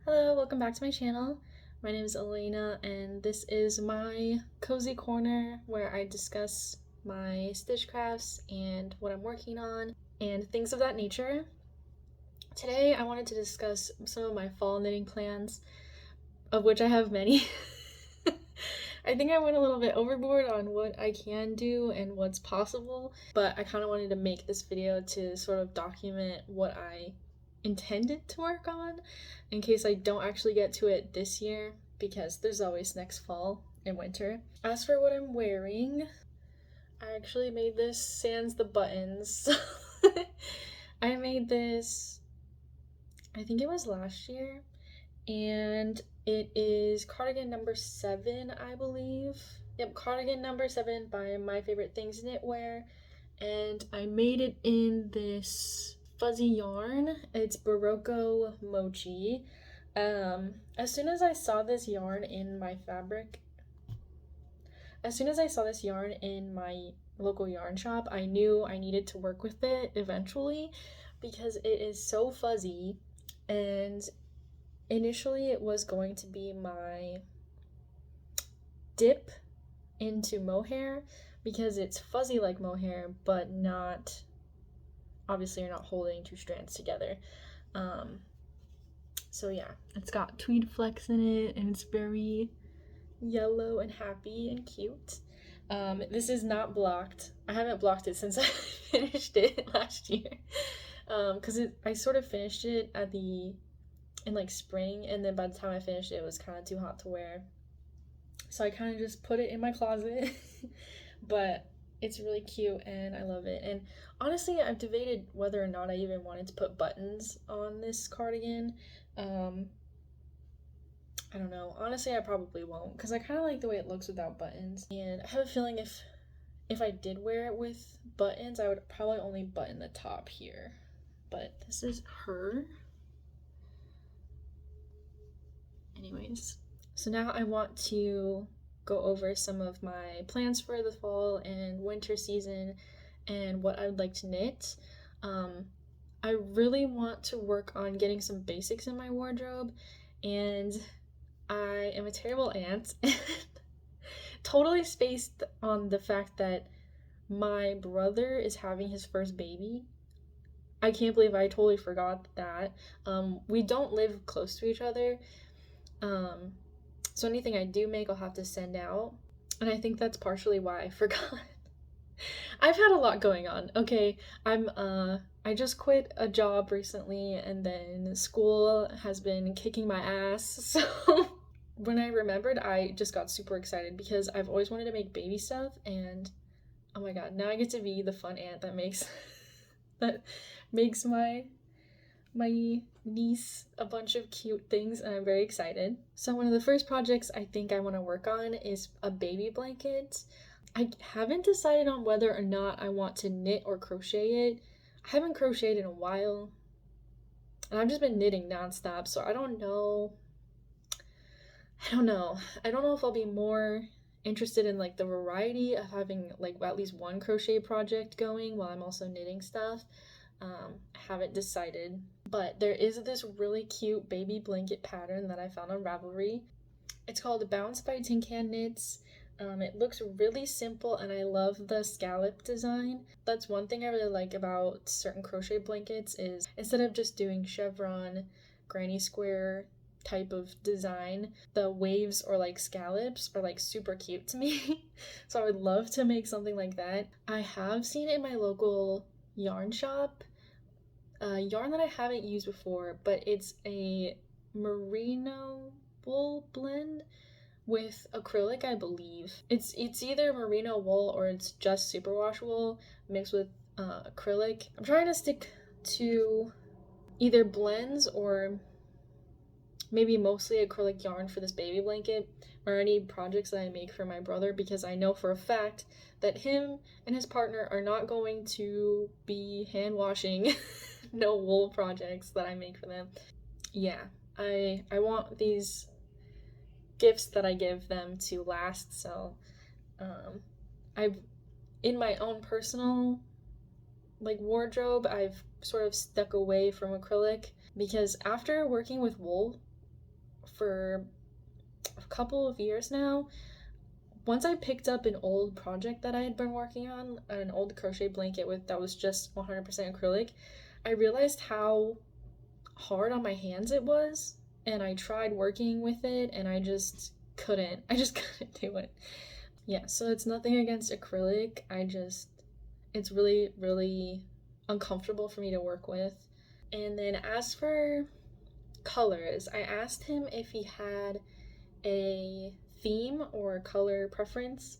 Hello, welcome back to my channel. My name is Elena and this is my cozy corner where I discuss my stitch crafts and what I'm working on and things of that nature. Today I wanted to discuss some of my fall knitting plans, of which I have many. I think I went a little bit overboard on what I can do and what's possible, but I kind of wanted to make this video to sort of document what I intended to work on in case I don't actually get to it this year, because there's always next fall and winter. As for what I'm wearing, I actually made this sans the buttons. I made this, I think it was last year, and it is cardigan number 7, I believe. Yep, cardigan number 7 by My Favorite Things Knitwear, and I made it in this fuzzy yarn. It's Barocco Mochi. As soon as I saw this yarn in my local yarn shop, I knew I needed to work with it eventually because it is so fuzzy, and initially it was going to be my dip into mohair because it's fuzzy like mohair, but not, obviously you're not holding two strands together. So yeah, it's got tweed flecks in it and it's very yellow and happy and cute. This is not blocked. I haven't blocked it since I finished it last year. Because I sort of finished it in like spring, and then by the time I finished it, it was kind of too hot to wear. So I kind of just put it in my closet. But it's really cute and I love it. And honestly, I've debated whether or not I even wanted to put buttons on this cardigan. I don't know. Honestly, I probably won't because I kind of like the way it looks without buttons. And I have a feeling if I did wear it with buttons, I would probably only button the top here. But this is her. Anyways, so now I want to go over some of my plans for the fall and winter season and what I would like to knit. I really want to work on getting some basics in my wardrobe, and I am a terrible aunt and totally spaced on the fact that my brother is having his first baby. I can't believe I totally forgot that. We don't live close to each other, so anything I do make I'll have to send out, and I think that's partially why I forgot. I've had a lot going on. Okay, I just quit a job recently, and then school has been kicking my ass. So when I remembered, I just got super excited because I've always wanted to make baby stuff, and oh my god, now I get to be the fun aunt that makes my niece a bunch of cute things, and I'm very excited. So one of the first projects I think I want to work on is a baby blanket. I haven't decided on whether or not I want to knit or crochet it. I haven't crocheted in a while, and I've just been knitting nonstop, so I don't know if I'll be more interested in like the variety of having like at least one crochet project going while I'm also knitting stuff. I haven't decided, but there is this really cute baby blanket pattern that I found on Ravelry. It's called Bounce by Tincanknits. It looks really simple, and I love the scallop design. That's one thing I really like about certain crochet blankets is instead of just doing chevron, granny square type of design, the waves or like scallops are like super cute to me. So I would love to make something like that. I have seen it in my local yarn shop, yarn that I haven't used before, but it's a merino wool blend with acrylic, I believe. It's either merino wool or it's just superwash wool mixed with acrylic. I'm trying to stick to either blends or maybe mostly acrylic yarn for this baby blanket or any projects that I make for my brother, because I know for a fact that him and his partner are not going to be hand washing no wool projects that I make for them. Yeah, I want these gifts that I give them to last, so I've, in my own personal like wardrobe, I've sort of stuck away from acrylic because after working with wool for a couple of years now. Once I picked up an old project that I had been working on, an old crochet blanket that was just 100% acrylic, I realized how hard on my hands it was, and I tried working with it and I just couldn't do it. Yeah, so it's nothing against acrylic. It's really, really uncomfortable for me to work with. And then as for colors, I asked him if he had a theme or color preference,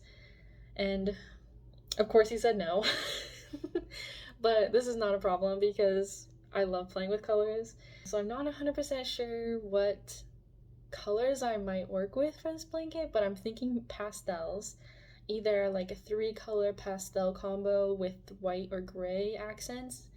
and of course he said no. But this is not a problem because I love playing with colors. So I'm not 100% sure what colors I might work with for this blanket, but I'm thinking pastels. Either like a 3-color pastel combo with white or gray accents,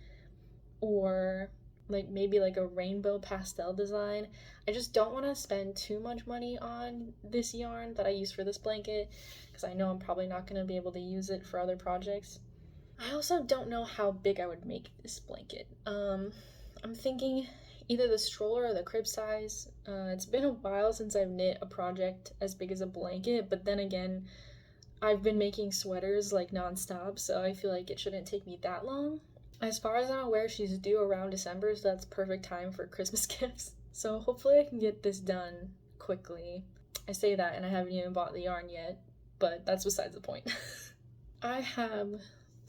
or like maybe like a rainbow pastel design. I just don't want to spend too much money on this yarn that I use for this blanket because I know I'm probably not going to be able to use it for other projects. I also don't know how big I would make this blanket. I'm thinking either the stroller or the crib size. It's been a while since I've knit a project as big as a blanket, but then again, I've been making sweaters like nonstop, so I feel like it shouldn't take me that long. As far as I'm aware, she's due around December, so that's perfect time for Christmas gifts. So hopefully I can get this done quickly. I say that and I haven't even bought the yarn yet, but that's besides the point. I have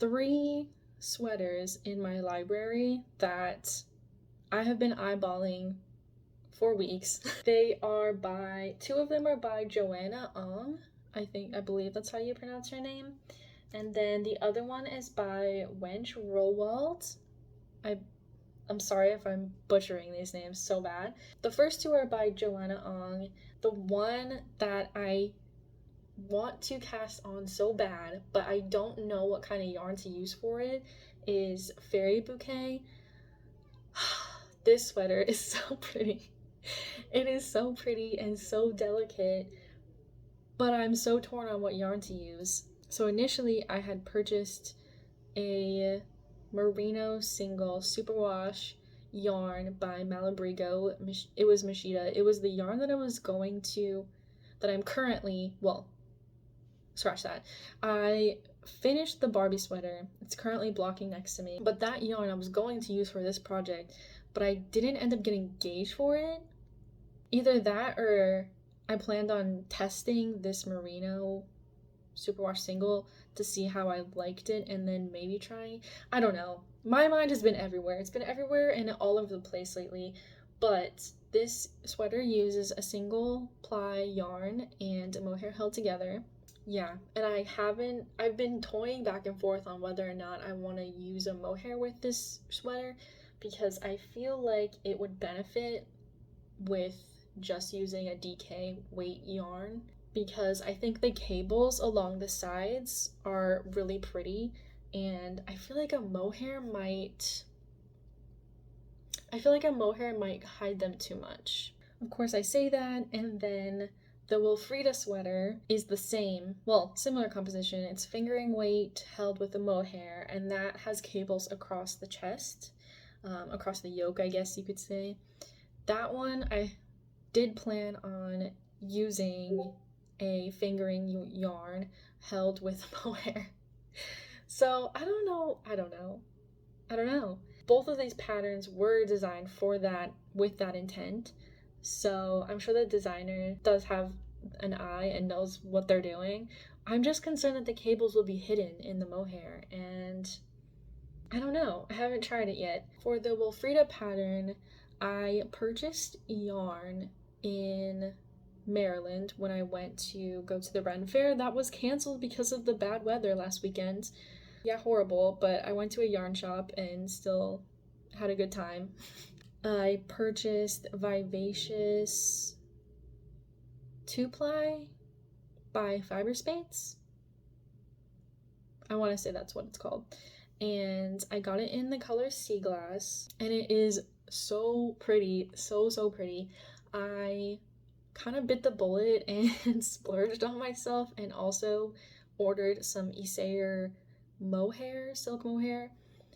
3 sweaters in my library that I have been eyeballing for weeks. 2 of them are by Joanna Ang. I believe that's how you pronounce her name. And then the other one is by Wenche Roald. I'm sorry if I'm butchering these names so bad. The first 2 are by Joanna Ang. The one that I want to cast on so bad, but I don't know what kind of yarn to use for it, is Fairy Bouquet. This sweater is so pretty. It is so pretty and so delicate, but I'm so torn on what yarn to use. So initially I had purchased a merino single superwash yarn by Malabrigo. It was Mashita. It was the yarn that I'm currently, well, scratch that. I finished the Barbie sweater. It's currently blocking next to me, but that yarn I was going to use for this project, but I didn't end up getting gauge for it. Either that or I planned on testing this merino superwash single to see how I liked it and then maybe trying. I don't know. My mind has been everywhere. It's been everywhere and all over the place lately. But this sweater uses a single ply yarn and a mohair held together. Yeah, and I've been toying back and forth on whether or not I want to use a mohair with this sweater because I feel like it would benefit with just using a DK weight yarn, because I think the cables along the sides are really pretty, and I feel like a mohair might hide them too much. Of course I say that, and then the Wilfreda sweater is the same, well, similar composition. It's fingering weight held with a mohair, and that has cables across the chest, across the yoke, I guess you could say. That one I did plan on using a fingering yarn held with mohair. So I don't know. Both of these patterns were designed for that, with that intent. So I'm sure the designer does have an eye and knows what they're doing. I'm just concerned that the cables will be hidden in the mohair, and I don't know. I haven't tried it yet. For the Wilfreda pattern, I purchased yarn in Maryland when I went to go to the Ren Fair. That was canceled because of the bad weather last weekend. Yeah, horrible, but I went to a yarn shop and still had a good time. I purchased Vivacious 2-ply by Fiberspace. I want to say that's what it's called. And I got it in the color Sea Glass, and it is so pretty, so pretty. I kind of bit the bullet and splurged on myself and also ordered some Isayer mohair, silk mohair.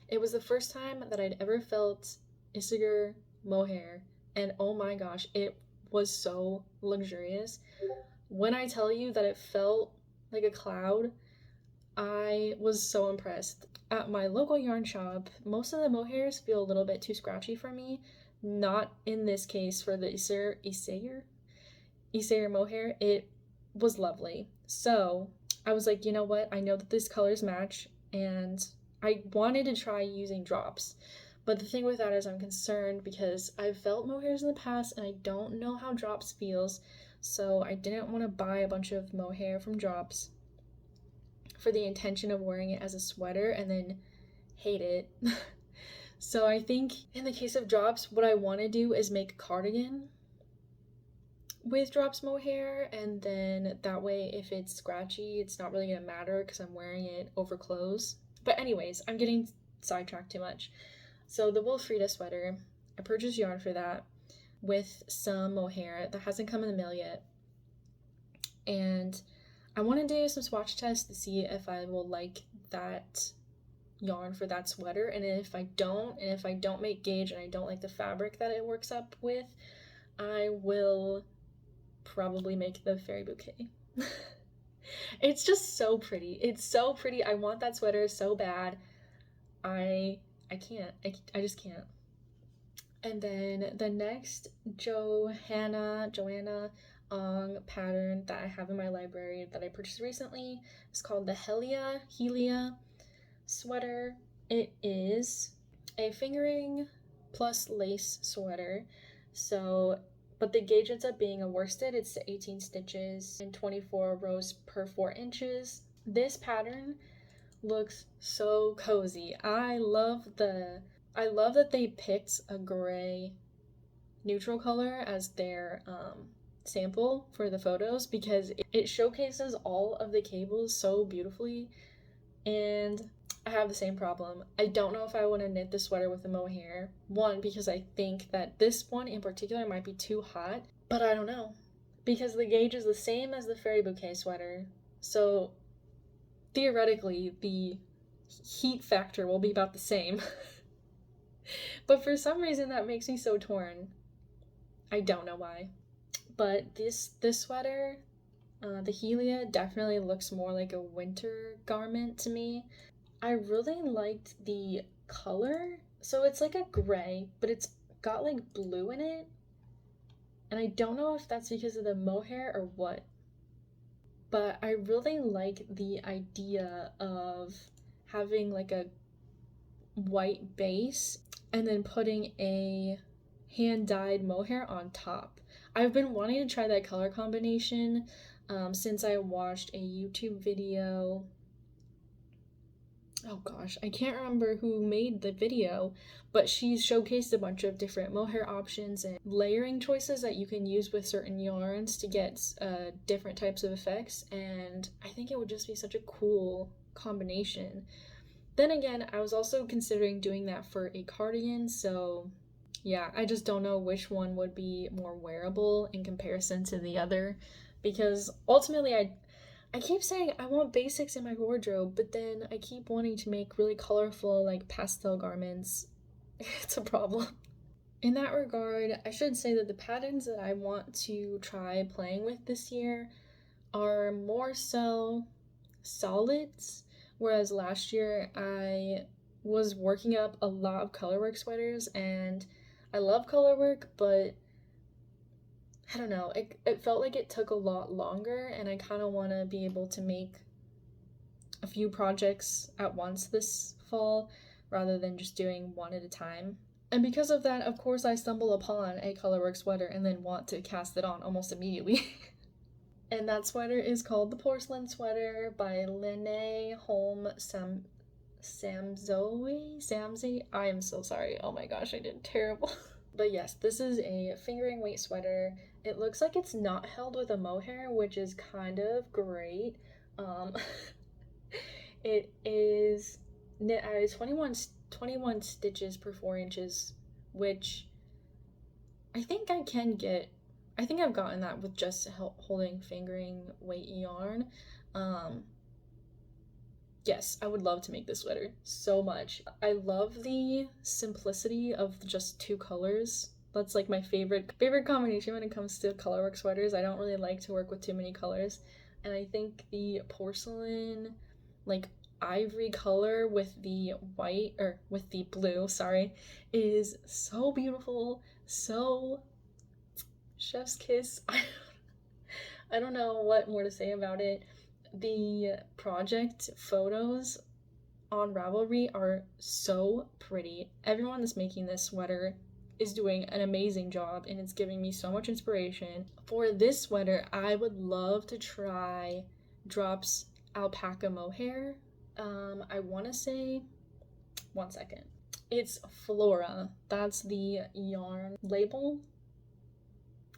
It was the first time that I'd ever felt Isayer mohair, and oh my gosh, it was so luxurious. When I tell you that it felt like a cloud, I was so impressed. At my local yarn shop, most of the mohairs feel a little bit too scratchy for me. Not in this case for the Isayer mohair. It was lovely. So I was like, you know what? I know that these colors match, and I wanted to try using drops. But the thing with that is I'm concerned because I've felt mohairs in the past and I don't know how drops feels. So I didn't want to buy a bunch of mohair from drops for the intention of wearing it as a sweater and then hate it. So I think in the case of drops, what I want to do is make a cardigan with drops mohair, and then that way if it's scratchy, it's not really gonna matter because I'm wearing it over clothes. But anyways, I'm getting sidetracked too much. So the Wilfreda sweater, I purchased yarn for that with some mohair that hasn't come in the mail yet. And I want to do some swatch tests to see if I will like that yarn for that sweater. And if I don't make gauge and I don't like the fabric that it works up with, I will probably make the fairy bouquet. It's just so pretty. It's so pretty. I want that sweater so bad. I can't. I just can't. And then the next Joanna Ang pattern that I have in my library that I purchased recently is called the Helia sweater. It is a fingering plus lace sweater. So, but the gauge ends up being a worsted. It's 18 stitches and 24 rows per 4 inches. This pattern looks so cozy. I love that they picked a gray neutral color as their sample for the photos because it showcases all of the cables so beautifully. And I have the same problem. I don't know if I want to knit the sweater with the mohair. One, because I think that this one in particular might be too hot, but I don't know. Because the gauge is the same as the fairy bouquet sweater, so theoretically the heat factor will be about the same. But for some reason that makes me so torn. I don't know why. But this sweater, the Helia, definitely looks more like a winter garment to me. I really liked the color. So it's like a gray, but it's got like blue in it. And I don't know if that's because of the mohair or what. But I really like the idea of having like a white base and then putting a hand-dyed mohair on top. I've been wanting to try that color combination since I watched a YouTube video. Oh gosh, I can't remember who made the video, but she showcased a bunch of different mohair options and layering choices that you can use with certain yarns to get different types of effects, and I think it would just be such a cool combination. Then again, I was also considering doing that for a cardigan, so yeah, I just don't know which one would be more wearable in comparison to the other, because ultimately I keep saying I want basics in my wardrobe, but then I keep wanting to make really colorful, like pastel garments. It's a problem. In that regard, I should say that the patterns that I want to try playing with this year are more so solids, whereas last year I was working up a lot of colorwork sweaters, and I love colorwork, but I don't know, it felt like it took a lot longer, and I kind of want to be able to make a few projects at once this fall rather than just doing one at a time. And because of that, of course, I stumble upon a colorwork sweater and then want to cast it on almost immediately. And that sweater is called the Porcelain Sweater by Lene, Holme, Samsoe. I am so sorry. Oh my gosh, I did terrible. But yes, this is a fingering weight sweater. It looks like it's not held with a mohair, which is kind of great. It is knit at 21 stitches per 4 inches, which I think I can get. I think I've gotten that with just holding fingering weight yarn. Yes, I would love to make this sweater so much. I love the simplicity of just 2 colors. That's like my favorite combination when it comes to colorwork sweaters. I don't really like to work with too many colors. And I think the porcelain, like ivory color with the white, or with the blue, sorry, is so beautiful. So chef's kiss. I don't know what more to say about it. The project photos on Ravelry are so pretty. Everyone that's making this sweater is doing an amazing job, and it's giving me so much inspiration. For this sweater, I would love to try Drops alpaca mohair. I want to say, one second. It's Flora. That's the yarn label.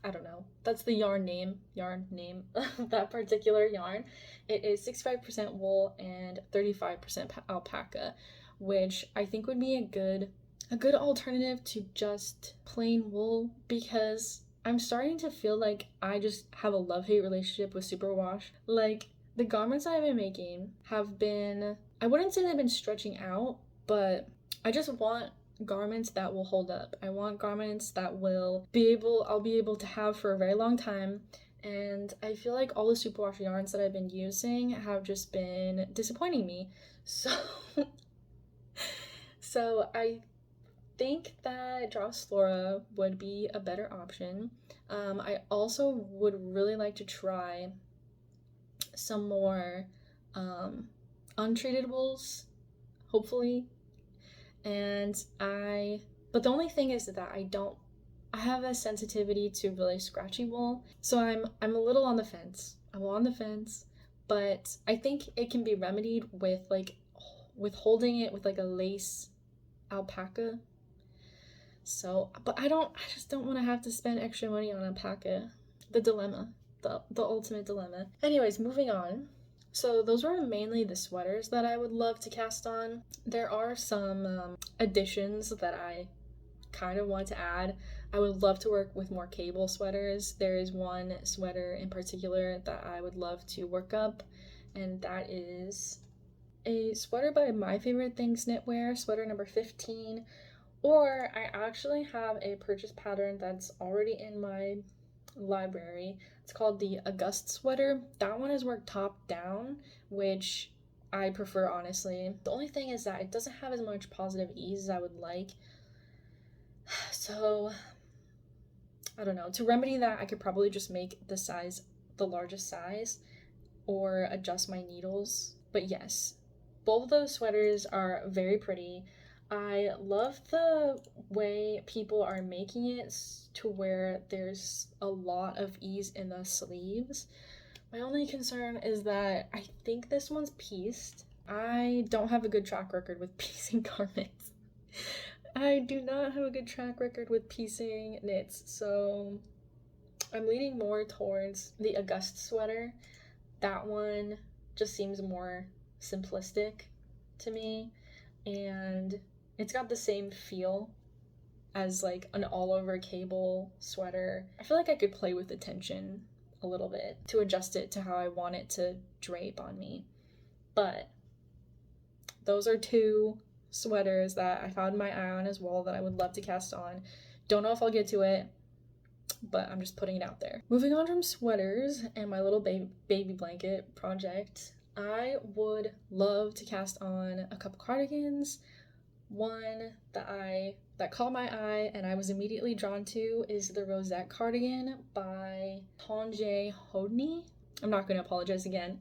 I don't know. That's the yarn name of that particular yarn. It is 65% wool and 35% alpaca, which I think would be a good alternative to just plain wool, because I'm starting to feel like I just have a love-hate relationship with superwash. Like, the garments I've been making have been, I wouldn't say they've been stretching out, but I just want garments that will hold up. I want garments that I'll be able to have for a very long time. And I feel like all the superwash yarns that I've been using have just been disappointing me. So I think that Drops Flora would be a better option. I also would really like to try some more untreated wools, hopefully. But the only thing is that I have a sensitivity to really scratchy wool, so I'm a little on the fence. But I think it can be remedied with holding it with like a lace alpaca. So, but I just don't want to have to spend extra money on alpaca. The dilemma, the ultimate dilemma. Anyways, moving on. So those were mainly the sweaters that I would love to cast on. There are some additions that I kind of want to add. I would love to work with more cable sweaters. There is one sweater in particular that I would love to work up, and that is a sweater by My Favorite Things Knitwear, sweater number 15. Or I actually have a purchase pattern that's already in my library. It's called the August sweater. That one is worked top down, which I prefer, honestly. The only thing is that it doesn't have as much positive ease as I would like. So I don't know. To remedy that, I could probably just make the largest size, or adjust my needles. But yes, both of those sweaters are very pretty. I love the way people are making it to where there's a lot of ease in the sleeves. My only concern is that I think this one's pieced. I don't have a good track record with piecing garments. I do not have a good track record with piecing knits, so I'm leaning more towards the August sweater. That one just seems more simplistic to me, and it's got the same feel as like an all-over cable sweater. I feel like I could play with the tension a little bit to adjust it to how I want it to drape on me. But those are two sweaters that I've had my eye on as well that I would love to cast on. Don't know if I'll get to it, but I'm just putting it out there. Moving on from sweaters and my little baby blanket project, I would love to cast on a couple cardigans. One that caught my eye and I was immediately drawn to is the Rosette cardigan by Tonje Hodne. I'm not going to apologize again.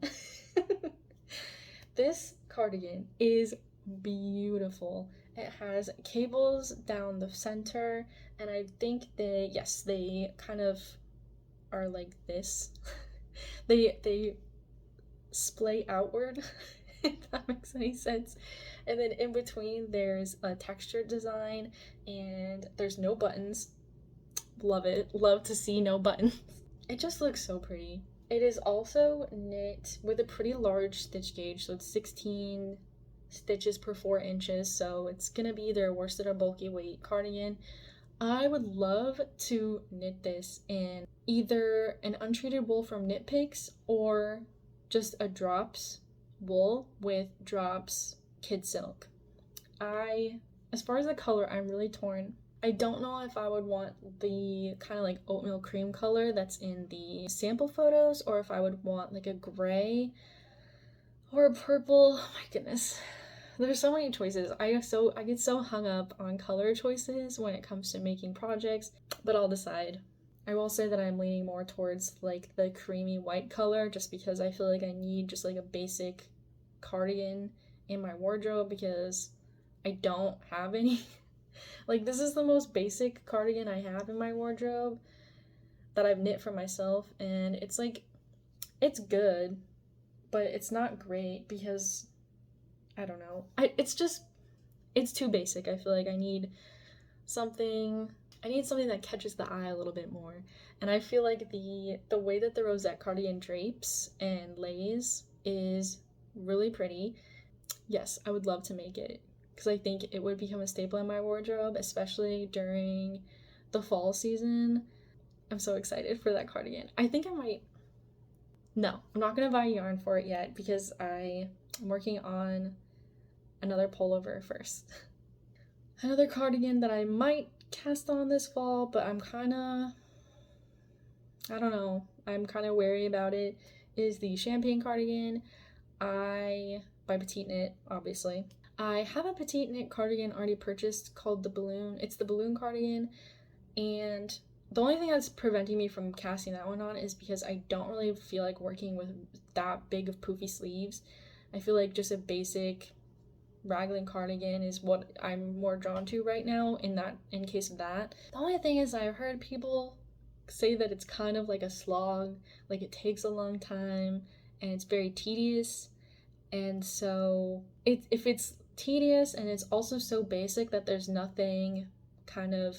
This cardigan is beautiful. It has cables down the center, and I think they kind of are like this. they splay outward, if that makes any sense. And then in between there's a textured design, and there's no buttons. Love it. Love to see no buttons. It just looks so pretty. It is also knit with a pretty large stitch gauge, so it's 16 stitches per 4 inches, so it's gonna be either a worsted or bulky weight cardigan. I would love to knit this in either an untreated wool from Knit Picks or just a Drops wool with Drops Kid Silk. As far as the color, I'm really torn. I don't know if I would want the kind of like oatmeal cream color that's in the sample photos, or if I would want like a gray or a purple. Oh my goodness. There's so many choices. I get so hung up on color choices when it comes to making projects, but I'll decide. I will say that I'm leaning more towards like the creamy white color just because I feel like I need just like a basic cardigan in my wardrobe because I don't have any. Like, this is the most basic cardigan I have in my wardrobe that I've knit for myself, and it's like, it's good, but it's not great because, I don't know. It's too basic. I feel like something, I need something that catches the eye a little bit more. And I feel like the way that the Rosette cardigan drapes and lays is really pretty. Yes, I would love to make it because I think it would become a staple in my wardrobe, especially during the fall season. I'm so excited for that cardigan. I think I might. No, I'm not gonna buy yarn for it yet because I'm working on another pullover first. Another cardigan that I might cast on this fall, but I don't know, I'm kind of wary about it, is the champagne cardigan. By Petite Knit, obviously. I have a Petite Knit cardigan already purchased called the Balloon. It's the Balloon cardigan, and the only thing that's preventing me from casting that one on is because I don't really feel like working with that big of poofy sleeves. I feel like just a basic raglan cardigan is what I'm more drawn to right now in case of that. The only thing is I've heard people say that it's kind of like a slog, like it takes a long time and it's very tedious. And so if it's tedious and it's also so basic that there's nothing kind of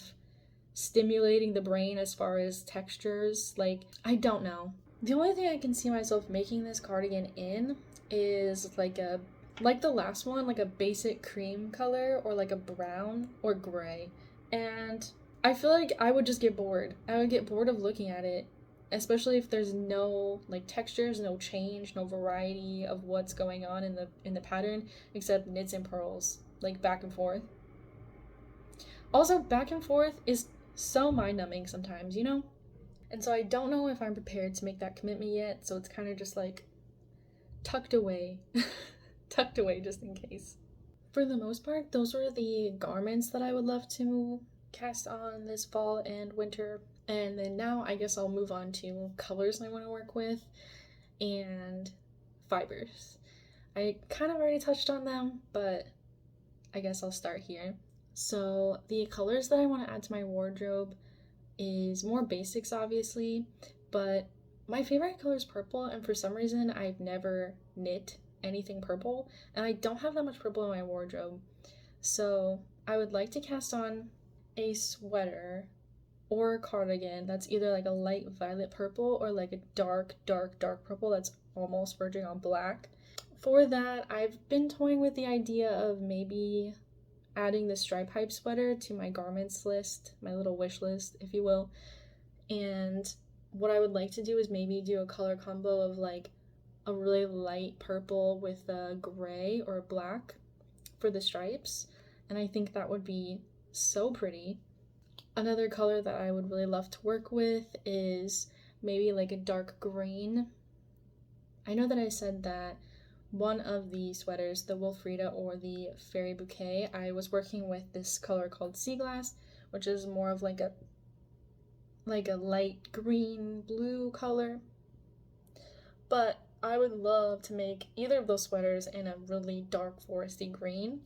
stimulating the brain as far as textures, like, I don't know. The only thing I can see myself making this cardigan in is like the last one, like a basic cream color or like a brown or gray. And I feel like I would just get bored. I would get bored of looking at it, especially if there's no like textures, no change, no variety of what's going on in the pattern except knits and purls, like back and forth. Also, back and forth is so mind-numbing sometimes, you know? And so I don't know if I'm prepared to make that commitment yet, so it's kind of just like tucked away. Tucked away just in case. For the most part, those were the garments that I would love to cast on this fall and winter. And then now I guess I'll move on to colors I want to work with and fibers. I kind of already touched on them, but I guess I'll start here. So the colors that I want to add to my wardrobe is more basics, obviously, but my favorite color is purple, and for some reason I've never knit anything purple, and I don't have that much purple in my wardrobe. So I would like to cast on a sweater or a cardigan that's either like a light violet purple or like a dark purple that's almost verging on black. For that, I've been toying with the idea of maybe adding the stripe hype sweater to my garments list, my little wish list, if you will. And what I would like to do is maybe do a color combo of like a really light purple with a gray or a black for the stripes, and I think that would be so pretty. Another color that I would really love to work with is maybe like a dark green. I know that I said that one of the sweaters, the Wilfreda or the Fairy Bouquet, I was working with this color called Sea Glass, which is more of like a light green blue color. But I would love to make either of those sweaters in a really dark foresty green.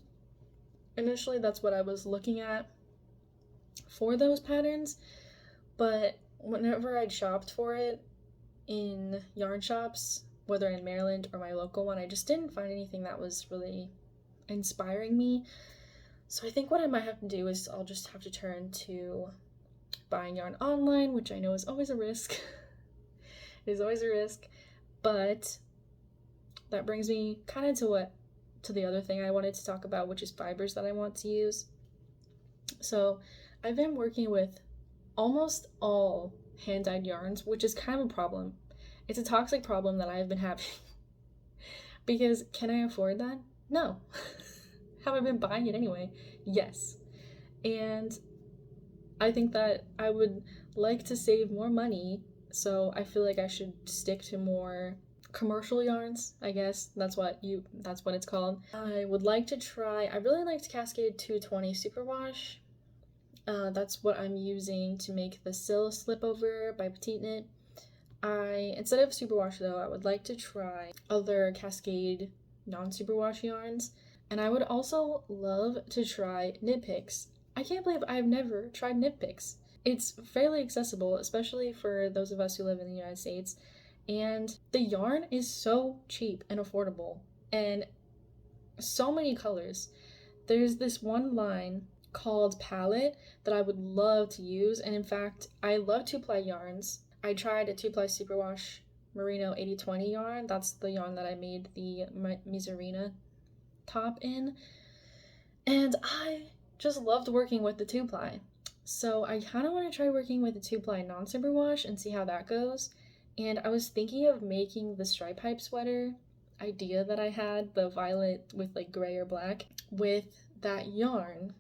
Initially, that's what I was looking at for those patterns, but whenever I'd shopped for it in yarn shops, whether in Maryland or my local one, I just didn't find anything that was really inspiring me. So I think what I might have to do is I'll just have to turn to buying yarn online, which I know is always a risk. It is always a risk, but that brings me kind of to the other thing I wanted to talk about, which is fibers that I want to use. So I've been working with almost all hand-dyed yarns, which is kind of a problem. It's a toxic problem that I've been having. Because can I afford that? No. Have I been buying it anyway? Yes. And I think that I would like to save more money, so I feel like I should stick to more commercial yarns, I guess. That's what it's called. I would like to try, I really liked Cascade 220 Superwash. That's what I'm using to make the Sill Slipover by Petite Knit. Instead of superwash though, I would like to try other Cascade non-superwash yarns. And I would also love to try knit picks. I can't believe I've never tried knit picks. It's fairly accessible, especially for those of us who live in the United States. And the yarn is so cheap and affordable. And so many colors. There's this one line called Palette that I would love to use. And in fact, I love 2-ply yarns. I tried a 2-ply superwash merino 80/20 yarn. That's the yarn that I made the Miserina top in, and I just loved working with the 2-ply. So I kind of want to try working with the 2-ply non-superwash and see how that goes. And I was thinking of making the stripe hype sweater idea that I had, the violet with like gray or black, with that yarn.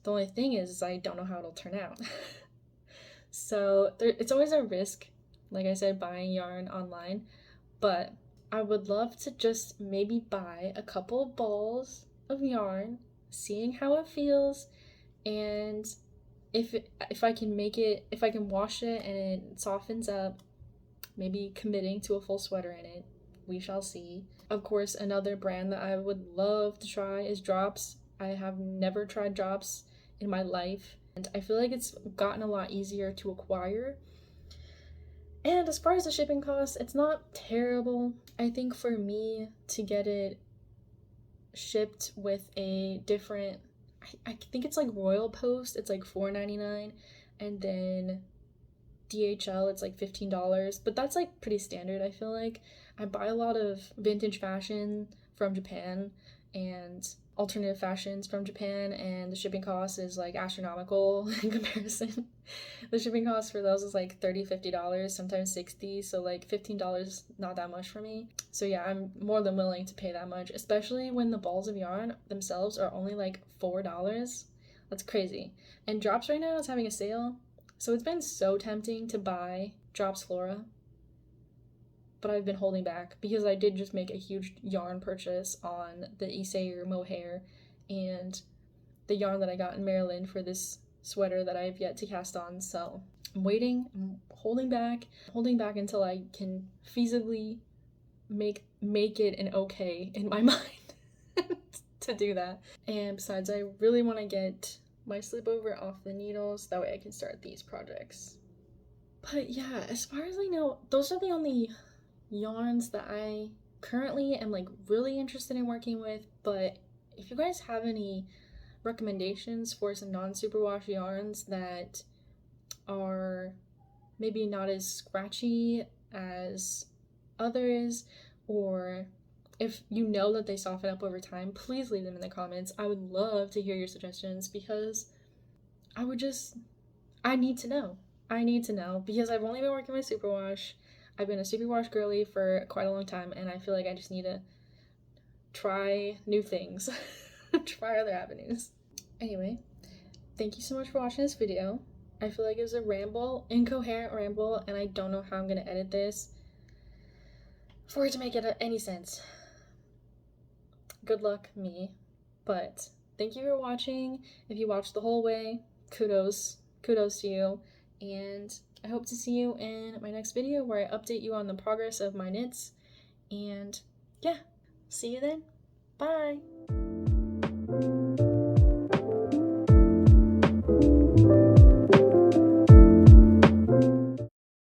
The only thing is I don't know how it'll turn out. So it's always a risk, like I said, buying yarn online, but I would love to just maybe buy a couple balls of yarn, seeing how it feels, and if I can make it, if I can wash it and it softens up, maybe committing to a full sweater in it. We shall see. Of course, another brand that I would love to try is Drops. I have never tried Drops in my life, and I feel like it's gotten a lot easier to acquire. And as far as the shipping costs, it's not terrible. I think for me to get it shipped with a different, I think it's like Royal Post, it's like $4.99, and then DHL it's like $15, but that's like pretty standard. I feel like I buy a lot of vintage fashion from Japan and alternative fashions from Japan, and the shipping cost is like astronomical in comparison. The shipping cost for those is like $30-$50, sometimes $60, so like $15 not that much for me. So yeah, I'm more than willing to pay that much, especially when the balls of yarn themselves are only like $4. That's crazy. And Drops right now is having a sale, so it's been so tempting to buy Drops Flora, but I've been holding back because I did just make a huge yarn purchase on the Isair Mohair and the yarn that I got in Maryland for this sweater that I have yet to cast on. So I'm waiting, I'm holding back until I can feasibly make it an okay in my mind to do that. And besides, I really want to get my slipover off the needles, that way I can start these projects. But yeah, as far as I know, those are the only yarns that I currently am like really interested in working with. But if you guys have any recommendations for some non-superwash yarns that are maybe not as scratchy as others, or if you know that they soften up over time, please leave them in the comments. I would love to hear your suggestions because I need to know. I need to know because I've only been working with superwash. I've been a superwash girly for quite a long time, and I feel like I just need to try new things, try other avenues. Anyway, thank you so much for watching this video. I feel like it was a ramble, incoherent ramble, and I don't know how I'm gonna edit this for it to make any sense. Good luck, me. But thank you for watching. If you watched the whole way, kudos to you, and I hope to see you in my next video where I update you on the progress of my knits. And yeah, see you then. Bye!